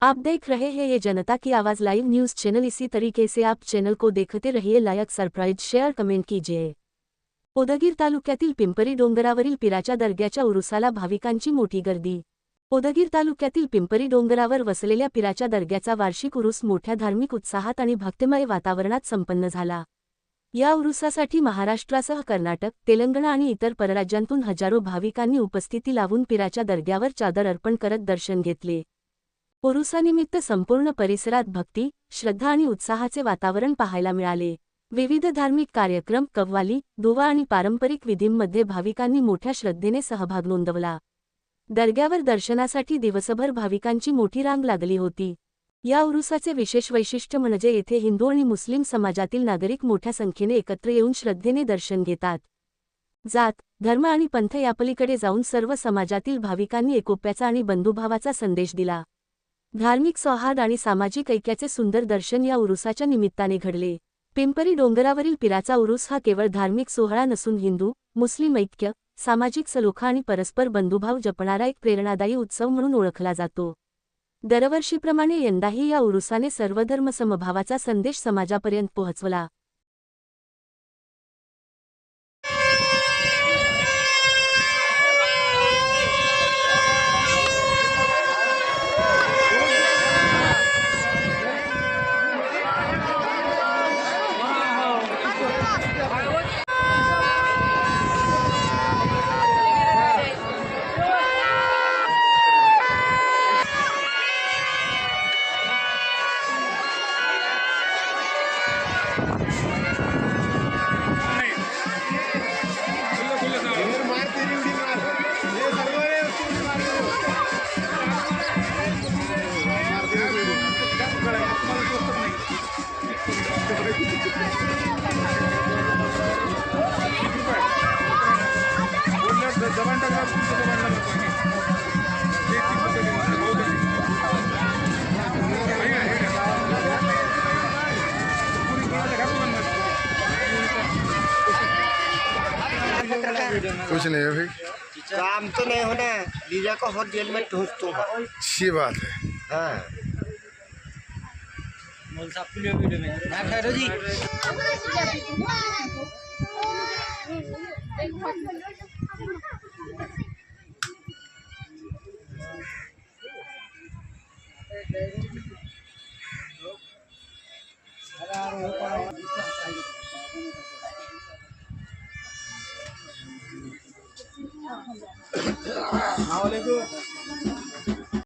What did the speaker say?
आप देख रहे हैं ये जनता की आवाज़ लाइव न्यूज़ चैनल। इसी तरीके से आप चैनल को देखते रहिए। लाइक, सबस्क्राइब, शेअर, कमेंट कीजिए। उदगीर तालुक्यातील पिंपरी डोंगरावरील पीराच्या दर्ग्याच्या उरुसाला भाविकांची मोठी गर्दी। उदगीर तालुक्यातील पिंपरी डोंगरावर वसलेल्या पीराच्या दर्ग्याचा वार्षिक उरूस मोठ्या धार्मिक उत्साहात आणि भक्तिमय वातावरणात संपन्न झाला। या उरुसासाठी महाराष्ट्रासह कर्नाटक, तेलंगणा आणि इतर परराज्यांतून हजारो भाविकांनी उपस्थिती लावून पीराच्या दर्ग्यावर चादर अर्पण करत दर्शन घेतले। उरुसानिमित्त संपूर्ण परिसरात भक्ती, श्रद्धा आणि उत्साहाचे वातावरण पाहायला मिळाले। विविध धार्मिक कार्यक्रम, कव्वाली, दुवा आणि पारंपरिक विधींमध्ये भाविकांनी मोठ्या श्रद्धेने सहभाग नोंदवला। दर्ग्यावर दर्शनासाठी दिवसभर भाविकांची मोठी रांग लागली होती। या उरुसाचे विशेष वैशिष्ट्य म्हणजे येथे हिंदू आणि मुस्लिम समाजातील नागरिक मोठ्या संख्येने एकत्र येऊन श्रद्धेने दर्शन घेतात। जात, धर्म आणि पंथ यापलीकडे जाऊन सर्व समाजातील भाविकांनी एकोप्याचा आणि बंधुभावाचा संदेश दिला। धार्मिक सौहार्द आणि सामाजिक ऐक्याचे सुंदर दर्शन या उरुसाच्या निमित्ताने घडले। पिंपरी डोंगरावरील पीराचा उरूस हा केवळ धार्मिक सोहळा नसून हिंदू, मुस्लिम ऐक्य, सामाजिक सलोखा आणि परस्पर बंधुभाव जपणारा एक प्रेरणादायी उत्सव म्हणून ओळखला जातो। दरवर्षीप्रमाणे यंदाही या उरुसाने सर्वधर्म समभावाचा संदेश समाजापर्यंत पोहोचवला। कुछ नहीं है भाई, काम तो नहीं होना, लीजा को हॉट जेल में ठूस दूंगा। अच्छी बात है। हाँ जी।